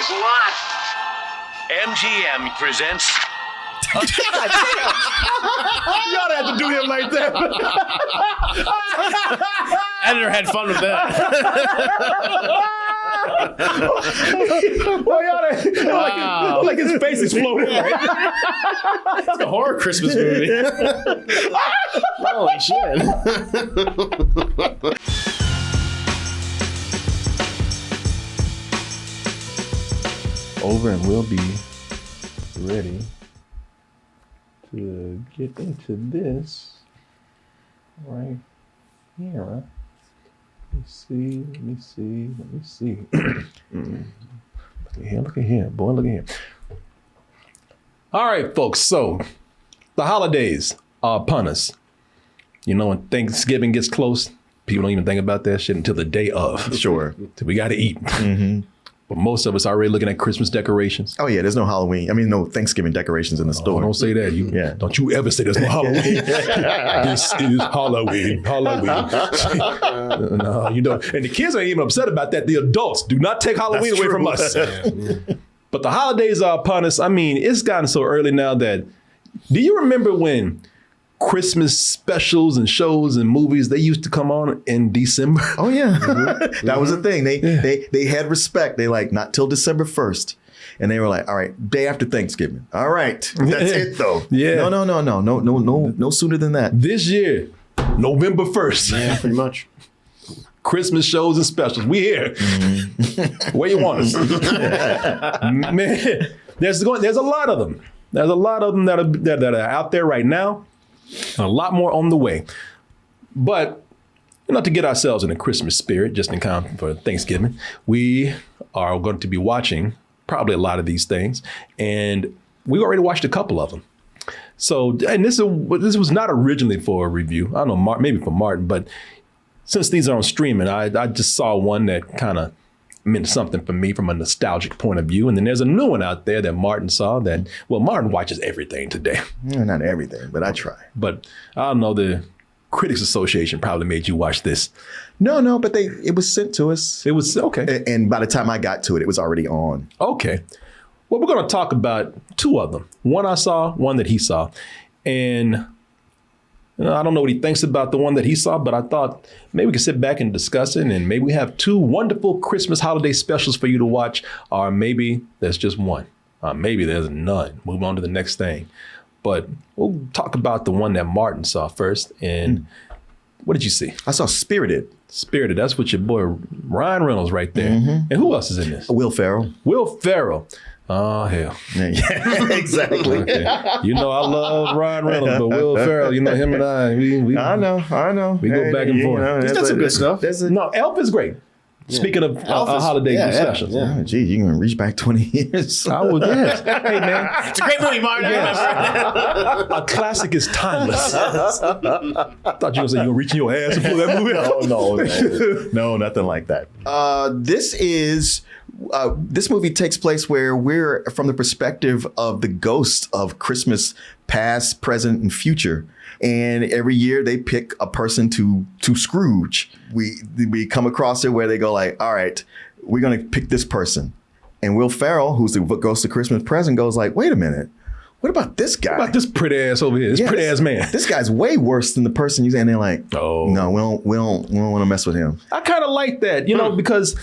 Thanks a lot. MGM presents. You ought to have to do him like that. Editor had fun with that. Boy, wow. Like his face exploded. Right? It's a horror Christmas movie. Holy shit. Over, and we'll be ready to get into this right here. Let me see. Look at here, boy, look at here. All right, folks, so the holidays are upon us. You know, when Thanksgiving gets close, people don't even think about that shit until the day of. Sure. So we got to eat. Mm-hmm. But most of us are already looking at Christmas decorations. Oh, yeah, there's no Halloween. No Thanksgiving decorations in the store. Don't say that. Don't you ever say there's no Halloween. This is Halloween. No, you don't. And the kids ain't even upset about that. The adults do not take Halloween away from us. But the holidays are upon us. It's gotten so early now that, do you remember when Christmas specials and shows and movies, they used to come on in December? Oh, yeah. Mm-hmm. That was the thing. They had respect. They not till December 1st. And they were like, all right, day after Thanksgiving. All right. That's it, though. Yeah. No sooner than that. This year, November 1st. Yeah, pretty much. Christmas shows and specials. We here. Mm-hmm. Where you want us? Man, there's a lot of them. There's a lot of them that are out there right now. And a lot more on the way. But, to get ourselves in the Christmas spirit, just in time for Thanksgiving, we are going to be watching probably a lot of these things. And we already watched a couple of them. So, and this was not originally for a review. I don't know, maybe for Martin, but since these are on streaming, I just saw one that kind of meant something for me from a nostalgic point of view. And then there's a new one out there that Martin saw that, Martin watches everything today. Not everything, but I try. But I don't know, the Critics Association probably made you watch this. No, but it was sent to us. It was, okay. And by the time I got to it, it was already on. Okay. Well, we're going to talk about two of them. One I saw, one that he saw. And I don't know what he thinks about the one that he saw, but I thought maybe we could sit back and discuss it, and maybe we have two wonderful Christmas holiday specials for you to watch, or maybe there's just one. Maybe there's none. Move on to the next thing. But we'll talk about the one that Martin saw first. And what did you see? I saw Spirited. Spirited. That's with your boy Ryan Reynolds right there. Mm-hmm. And who else is in this? Will Ferrell. Will Ferrell. Oh, hell. Yeah, exactly. Okay. I love Ryan Reynolds, but Will Ferrell, him and I, we I know. We go back and forth. He's done some good stuff. No, Elf is great. Yeah. Speaking of holiday specials. Yeah. Gee, you can reach back 20 years. I would, yes. Hey, man. It's a great movie, Martin. Yes. A classic is timeless. I thought you were saying you were reaching your ass and pull that movie out. No, nothing like that. This movie takes place where we're from the perspective of the ghosts of Christmas past, present, and future. And every year they pick a person to Scrooge. We come across it where they go like, all right, we're going to pick this person. And Will Ferrell, who's the ghost of Christmas present, goes like, wait a minute. What about this guy? What about this pretty ass over here? This pretty ass man. This guy's way worse than the person you say. And they're like, no, we don't want to mess with him. I kind of like that, because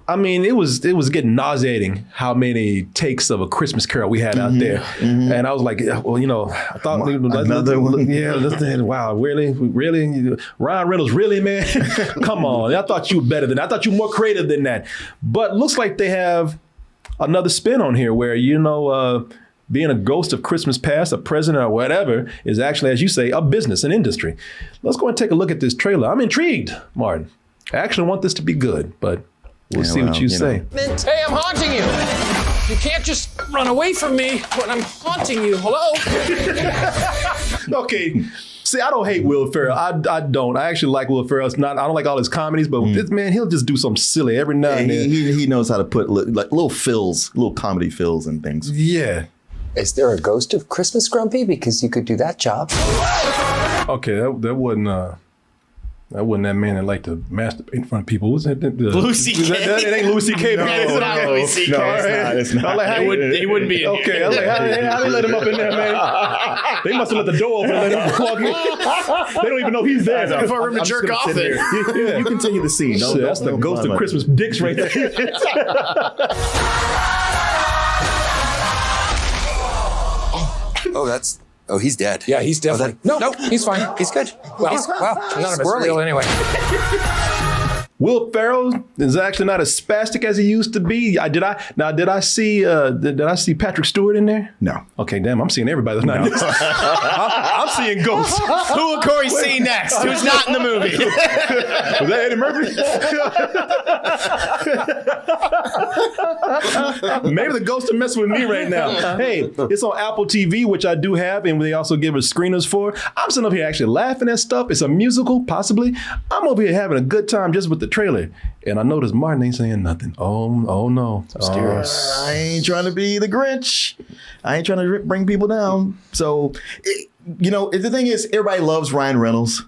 it was getting nauseating how many takes of A Christmas Carol we had out there. Mm-hmm. And I was like, I thought another one. Yeah, wow, really? Ryan Reynolds, really, man? Come on. I thought you were better than that. I thought you were more creative than that. But looks like they have another spin on here where, being a ghost of Christmas past, a present, or whatever is actually, as you say, a business, an industry. Let's go and take a look at this trailer. I'm intrigued, Martin. I actually want this to be good, but we'll see what you say. Hey, I'm haunting you. You can't just run away from me when I'm haunting you. Hello? Okay. See, I don't hate Will Ferrell. I don't. I actually like Will Ferrell. I don't like all his comedies, but this man, he'll just do something silly every now and then. He knows how to put little fills, little comedy fills and things. Yeah. Is there a ghost of Christmas Grumpy? Because you could do that job. Okay, that wasn't That wasn't that man that liked to masturbate in front of people. What's that? Louis C.K. It ain't Louis C.K. No, it's not Louis C.K. No, it's not. It's not. I'm like, how He wouldn't be in Okay, here. I'm like, how they let him up in there, man? They must have let the door open and let him walk in. They don't even know he's there. If I remember jerk off Sit in. here. You continue the scene. Shit, that's the ghost of Christmas dicks right there. Oh, he's dead. Yeah, he's definitely. No, he's fine. He's good. Well, he's none of it's squirrely. real anyway. Will Ferrell is actually not as spastic as he used to be. Did I see Patrick Stewart in there? No. Okay, damn, I'm seeing everybody that's not in this. I'm seeing ghosts. Who will Corey see next? Who's not in the movie? Was that Eddie Murphy? Maybe the ghosts are messing with me right now. Hey, it's on Apple TV, which I do have, and they also give us screeners for. I'm sitting up here actually laughing at stuff. It's a musical, possibly. I'm over here having a good time just with the trailer, and I noticed Martin ain't saying nothing. Oh no. I ain't trying to be the Grinch. I ain't trying to bring people down. So, the thing is, everybody loves Ryan Reynolds,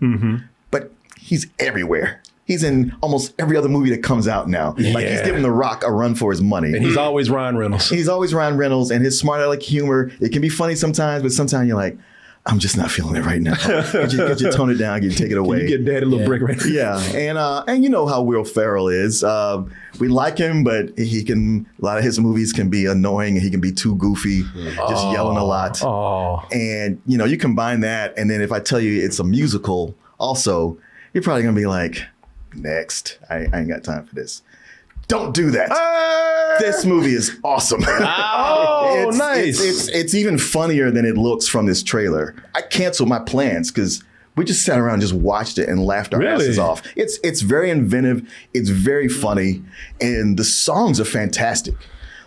but he's everywhere. He's in almost every other movie that comes out now. Like, he's giving The Rock a run for his money. And he's always Ryan Reynolds. He's always Ryan Reynolds, and his smart aleck humor, it can be funny sometimes, but sometimes you're like, I'm just not feeling it right now. Could you tone it down? Can you take it away? You get Daddy a little break right now. Yeah, and you know how Will Ferrell is. We like him, but a lot of his movies can be annoying, and he can be too goofy, just yelling a lot. And you combine that, and then if I tell you it's a musical, also, you're probably gonna be like, next. I ain't got time for this. Don't do that. This movie is awesome. Nice. It's even funnier than it looks from this trailer. I canceled my plans because we just sat around and just watched it and laughed our asses off. It's very inventive. It's very funny. And the songs are fantastic.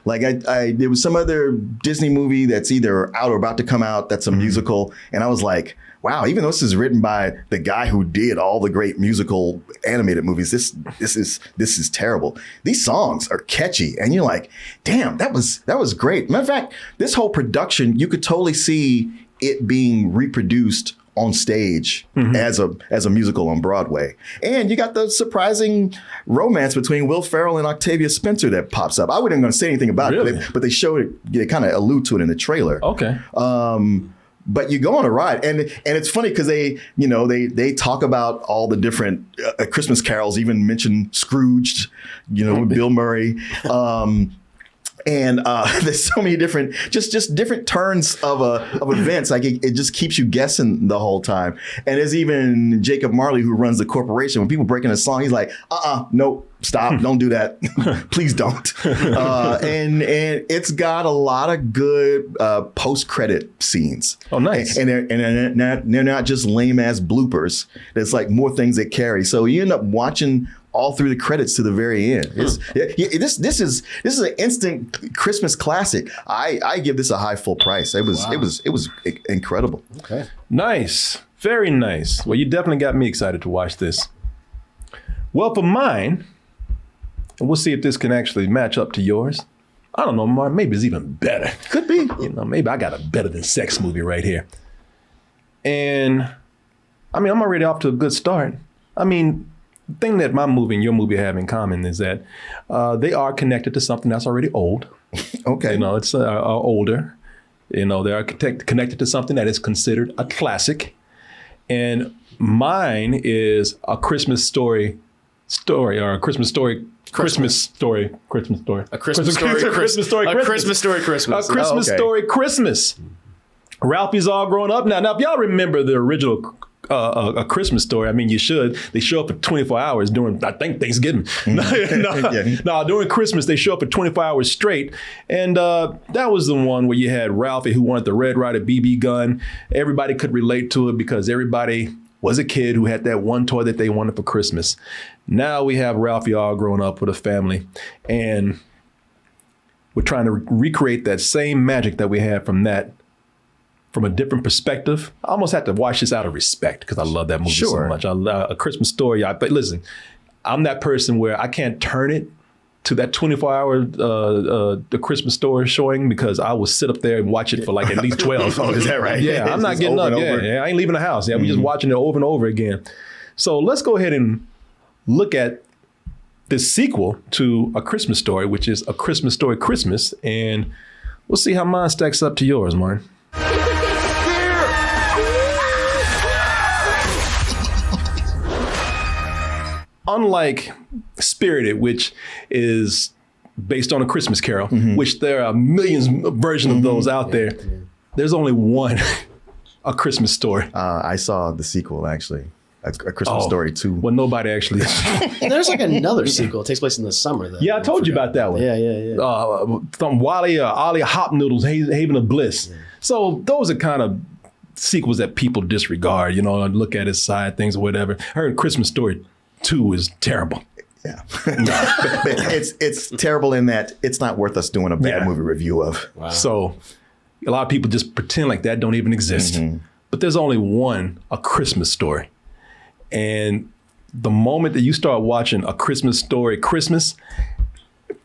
Like there was some other Disney movie that's either out or about to come out that's a musical. And I was like, wow, even though this is written by the guy who did all the great musical animated movies, this is terrible. These songs are catchy, and you're like, damn, that was great. Matter of fact, this whole production, you could totally see it being reproduced on stage as a musical on Broadway. And you got the surprising romance between Will Ferrell and Octavia Spencer that pops up. I wasn't going to say anything about it, but they showed it, they kind of allude to it in the trailer. Okay. But you go on a ride, and it's funny because they talk about all the different Christmas carols, even mention Scrooge, with Bill Murray. And there's so many different, just different turns of events. Like it just keeps you guessing the whole time. And there's even Jacob Marley, who runs the corporation. When people break in a song, he's like, nope. Stop! Don't do that. Please don't. And it's got a lot of good post-credit scenes. Oh, nice! And they're not just lame ass bloopers. There's like more things that carry. So you end up watching all through the credits to the very end. This is an instant Christmas classic. I give this a high full price. It was incredible. Okay. Nice, very nice. Well, you definitely got me excited to watch this. Well, for mine. And we'll see if this can actually match up to yours. I don't know, Mark. Maybe it's even better. Could be. Maybe I got a better than sex movie right here. And I'm already off to a good start. The thing that my movie and your movie have in common is that they are connected to something that's already old. Okay. It's older. They are connected to something that is considered a classic. And mine is a Christmas story, or a Christmas story. Christmas story. A Christmas story Christmas. Ralphie's all grown up now. Now, if y'all remember the original A Christmas Story, you should. They show up for 24 hours during, I think, Thanksgiving. No, during Christmas, they show up for 24 hours straight. And that was the one where you had Ralphie, who wanted the Red Ryder BB gun. Everybody could relate to it because everybody was a kid who had that one toy that they wanted for Christmas. Now we have Ralphie all grown up with a family, and we're trying to recreate that same magic that we had from a different perspective. I almost had to watch this out of respect because I love that movie so much. I love A Christmas Story. But listen, I'm that person where I can't turn it to that 24-hour The Christmas Story showing because I will sit up there and watch it for like at least 12. Oh, is that right? Yeah, I'm not getting up. Yeah, I ain't leaving the house. Yeah, we just watching it over and over again. So let's go ahead and look at this sequel to A Christmas Story, which is A Christmas Story Christmas, and we'll see how mine stacks up to yours, Martin. Unlike Spirited, which is based on A Christmas Carol, which there are millions of versions of those out there, there's only one A Christmas Story. I saw the sequel, actually. A Christmas Story 2. Well, nobody actually. There's like another sequel. It takes place in the summer. Though. Yeah, I told you about that one. Yeah. Some Wally Ollie Hop Noodles, Haven of Bliss. Yeah. So those are kind of sequels that people disregard, and look at as side things or whatever. I heard Christmas Story 2 is terrible. Yeah. But it's terrible in that it's not worth us doing a bad movie review of. Wow. So a lot of people just pretend like that don't even exist. But there's only one A Christmas Story. And the moment that you start watching A Christmas Story Christmas,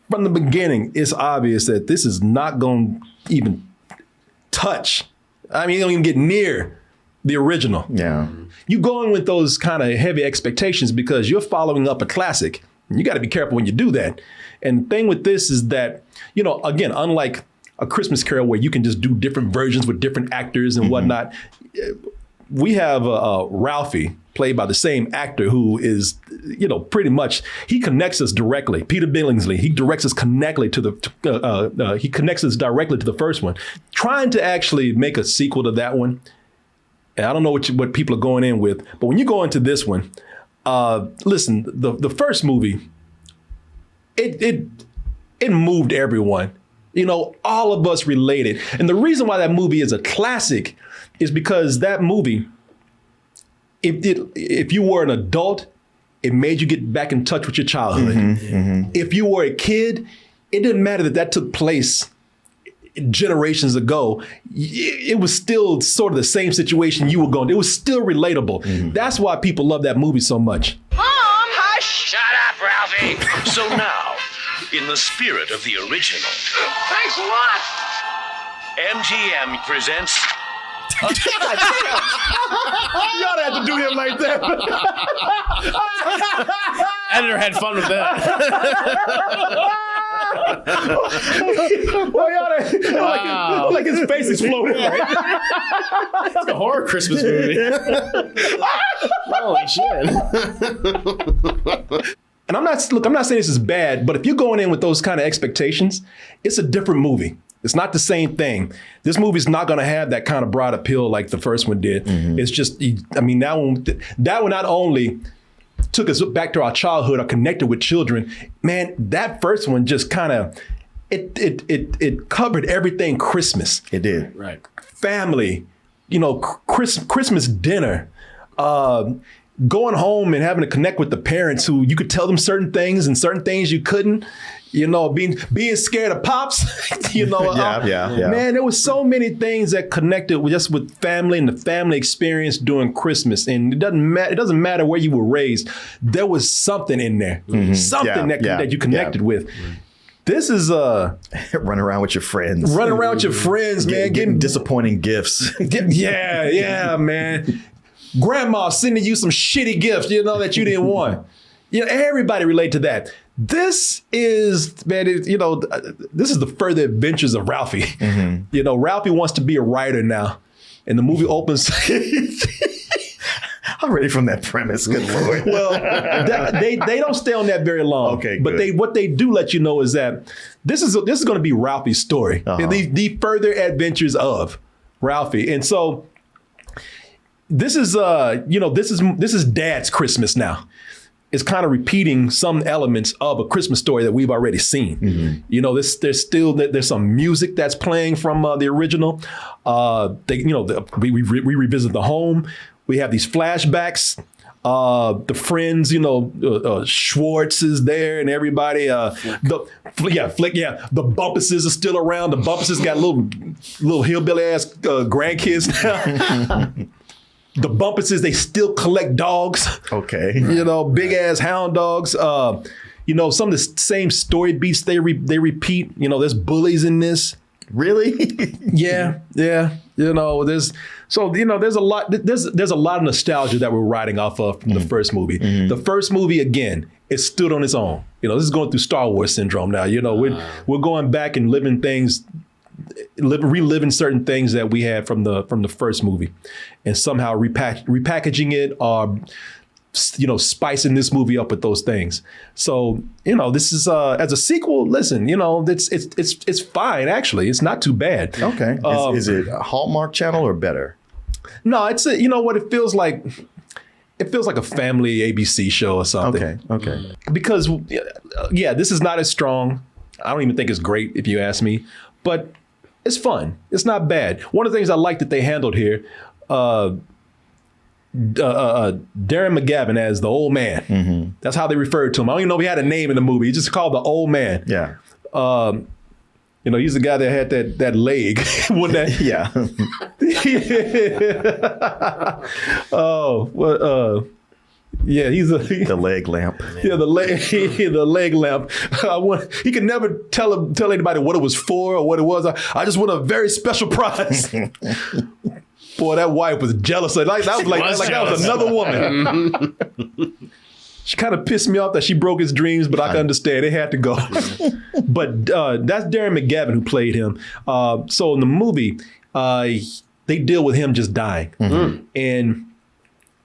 from the beginning, it's obvious that this is not going to even touch. I mean, it don't even get near the original. Yeah. You go in with those kind of heavy expectations because you're following up a classic. You got to be careful when you do that. And the thing with this is that, again, unlike A Christmas Carol where you can just do different versions with different actors and whatnot, we have Ralphie, played by the same actor who is, pretty much, he connects us directly. Peter Billingsley, he directs us directly to the first one. Trying to actually make a sequel to that one, and I don't know what people are going in with, but when you go into this one, listen, the first movie, it moved everyone. All of us related. And the reason why that movie is a classic is because that movie, if you were an adult, it made you get back in touch with your childhood. If you were a kid, it didn't matter that took place generations ago. It was still sort of the same situation you were going. It was still relatable. That's why people love that movie so much. Mom, hush! Shut up, Ralphie. So now, in the spirit of the original, Thanks a lot. MGM presents You ought to have to do him like that. Editor had fun with that. Like his face is floating. It's a horror Christmas movie. Holy shit. And I'm not saying this is bad, but if you're going in with those kind of expectations, it's a different movie. It's not the same thing. This movie's not going to have that kind of broad appeal like the first one did. It's just, that one not only took us back to our childhood or connected with children, man, that first one just kind of, it covered everything Christmas. It did. Right. Family, Christmas dinner, going home and having to connect with the parents who you could tell them certain things and certain things you couldn't, being scared of pops, Yeah. Man, there was so many things that connected with family and the family experience during Christmas. And it doesn't matter where you were raised. There was something in there, that you connected with. This is running around with your friends. Man. Getting disappointing gifts. Man. Grandma sending you some shitty gifts, that you didn't want. Everybody relate to that. This is, man, this is the further adventures of Ralphie. Ralphie wants to be a writer now. And the movie opens. I'm ready from that premise. Good Lord. Well, they don't stay on that very long. Okay, but good. what they do let you know is that this is going to be Ralphie's story. The further adventures of Ralphie. And so this is Dad's Christmas now. It's kind of repeating some elements of A Christmas Story that we've already seen. There's some music that's playing from the original. We revisit the home. We have these flashbacks. The friends, Schwartz is there and everybody. The Bumpuses are still around. The Bumpuses got little hillbilly ass grandkids now. The Bumpuses, they still collect dogs. Okay. Big ass hound dogs. Some of the same story beats they repeat. There's bullies in this. Really? Yeah. You know, there's a lot. There's a lot of nostalgia that we're riding off of from the first movie. The first movie, again, it stood on its own. You know, this is going through Star Wars syndrome now. You know, we're going back and reliving certain things that we had from the first movie, and somehow repackaging it or spicing this movie up with those things. So, this is as a sequel, listen, it's fine actually. It's not too bad. Okay. Is it a Hallmark Channel or better? No, it's it feels like a family ABC show or something. Okay. Because this is not as strong. I don't even think it's great if you ask me, but it's fun. It's not bad. One of the things I like that they handled here, Darren McGavin as the old man. Mm-hmm. That's how they referred to him. I don't even know if he had a name in the movie. He's just called the old man. Yeah. He's the guy that had that leg. Yeah. Oh, well, yeah, he's the leg lamp. Yeah, the leg lamp. He could never tell anybody what it was for or what it was. I just won a very special prize. Boy, that wife was jealous. That was another woman. She kind of pissed me off that she broke his dreams, but I can understand. It had to go. But that's Darren McGavin who played him. So in the movie, they deal with him just dying. Mm-hmm. And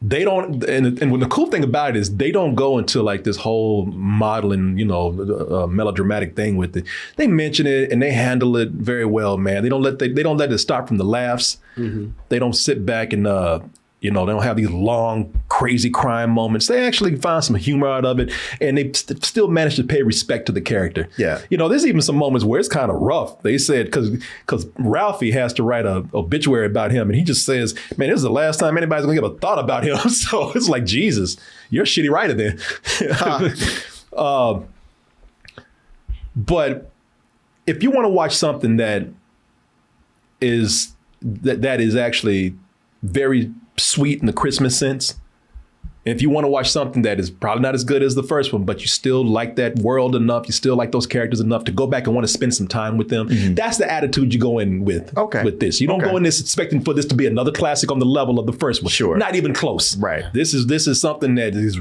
they don't, and when the cool thing about it is they don't go into like this whole modeling, melodramatic thing with it. They mention it and they handle it very well, man. They don't let it stop from the laughs. Mm-hmm. They don't sit back and they don't have these long, crazy crime moments. They actually find some humor out of it, and they still manage to pay respect to the character. Yeah. There's even some moments where it's kind of rough. They said, because Ralphie has to write a obituary about him, and he just says, man, this is the last time anybody's going to give a thought about him. So it's like, Jesus, you're a shitty writer then. But if you want to watch something that is actually very sweet in the Christmas sense, and if you want to watch something that is probably not as good as the first one, but you still like that world enough, you still like those characters enough to go back and want to spend some time with them, that's the attitude you go in with. Okay. With this. You don't go in this expecting for this to be another classic on the level of the first one. Sure. Not even close. Right. This is something that is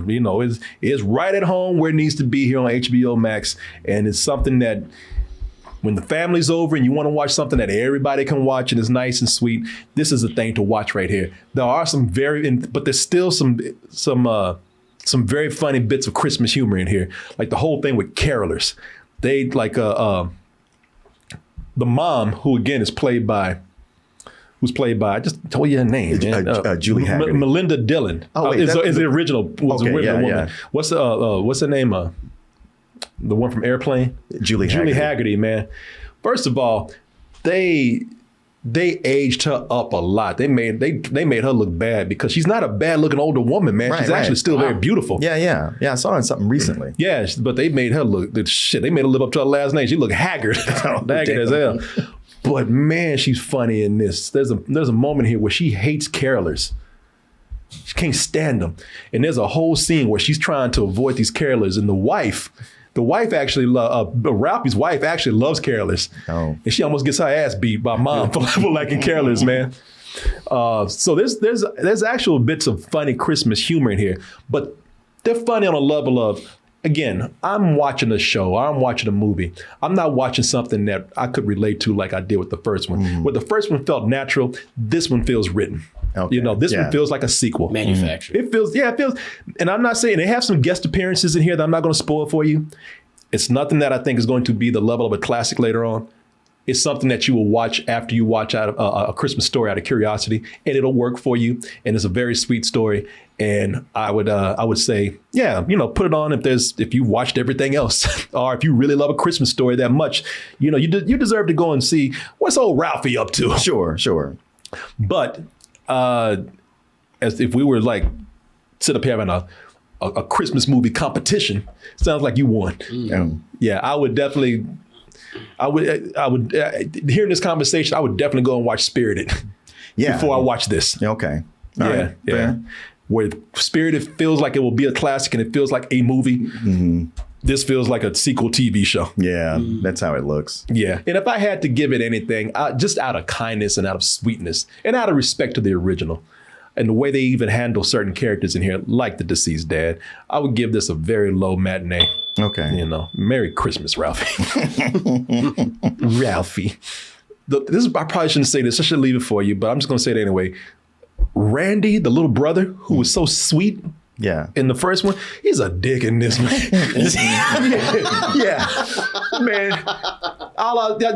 is right at home where it needs to be here on HBO Max, and it's something that when the family's over and you want to watch something that everybody can watch and is nice and sweet, this is a thing to watch right here. There are but there's still some very funny bits of Christmas humor in here. Like the whole thing with carolers. They the mom, who again is played by, I just told you her name, man. Julie Haggerty. Melinda Dillon. Oh, wait, is the original woman. Yeah. What's her name? The one from Airplane? Julie Haggerty, man. First of all, they aged her up a lot. They made her look bad because she's not a bad looking older woman, man. She's actually still very beautiful. Yeah. I saw her in something recently. Yeah, but they made her look shit. They made her live up to her last name. She looked haggard, haggard as hell. But man, she's funny in this. There's a moment here where she hates carolers. She can't stand them, and there's a whole scene where she's trying to avoid these carolers, and the wife actually, Ralphie's wife actually loves carolers. Oh. And she almost gets her ass beat by mom for liking carolers, man. So there's actual bits of funny Christmas humor in here, but they're funny on a level of, again, I'm watching a show, I'm watching a movie. I'm not watching something that I could relate to like I did with the first one. Where the first one felt natural, this one feels written. Okay. This one feels like a sequel. Manufactured. It feels, and I'm not saying, they have some guest appearances in here that I'm not going to spoil for you. It's nothing that I think is going to be the level of a classic later on. It's something that you will watch after you watch out A Christmas Story out of curiosity, and it'll work for you. And it's a very sweet story. And I would say, put it on if you watched everything else, or if you really love A Christmas Story that much, you deserve to go and see what's old Ralphie up to. Sure. But as if we were like sit up here having a Christmas movie competition, sounds like you won. Yeah, I would definitely. I would hearing this conversation, I would definitely go and watch Spirited before I watch this. Okay. All right. Yeah. Where Spirited feels like it will be a classic and it feels like a movie. Mm-hmm. this feels like a sequel TV show. Yeah, that's how it looks. Yeah. And if I had to give it anything, just out of kindness and out of sweetness and out of respect to the original and the way they even handle certain characters in here, like the deceased dad, I would give this a very low matinee. Okay. You know, Merry Christmas, Ralphie. Ralphie. I probably shouldn't say this. I should leave it for you, but I'm just going to say it anyway. Randy, the little brother who was so sweet Yeah. in the first one, he's a dick in this, man. Yeah. Man.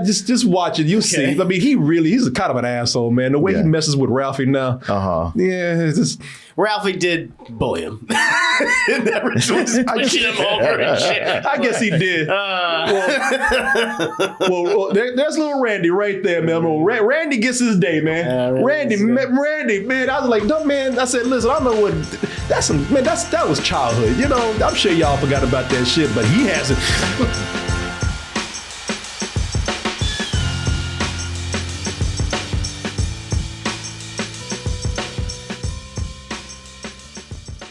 Just watch it. You'll see. I mean, he's a kind of an asshole, man. The way he messes with Ralphie now. Uh-huh. Yeah, it's just. Ralphie did bully him. Never was pushing him over and shit. I guess he did. There's little Randy right there, man. Randy gets his day, man. Randy, man. I was like, no, man. I said, listen, I don't know what. That was childhood. You know, I'm sure y'all forgot about that shit, but he hasn't.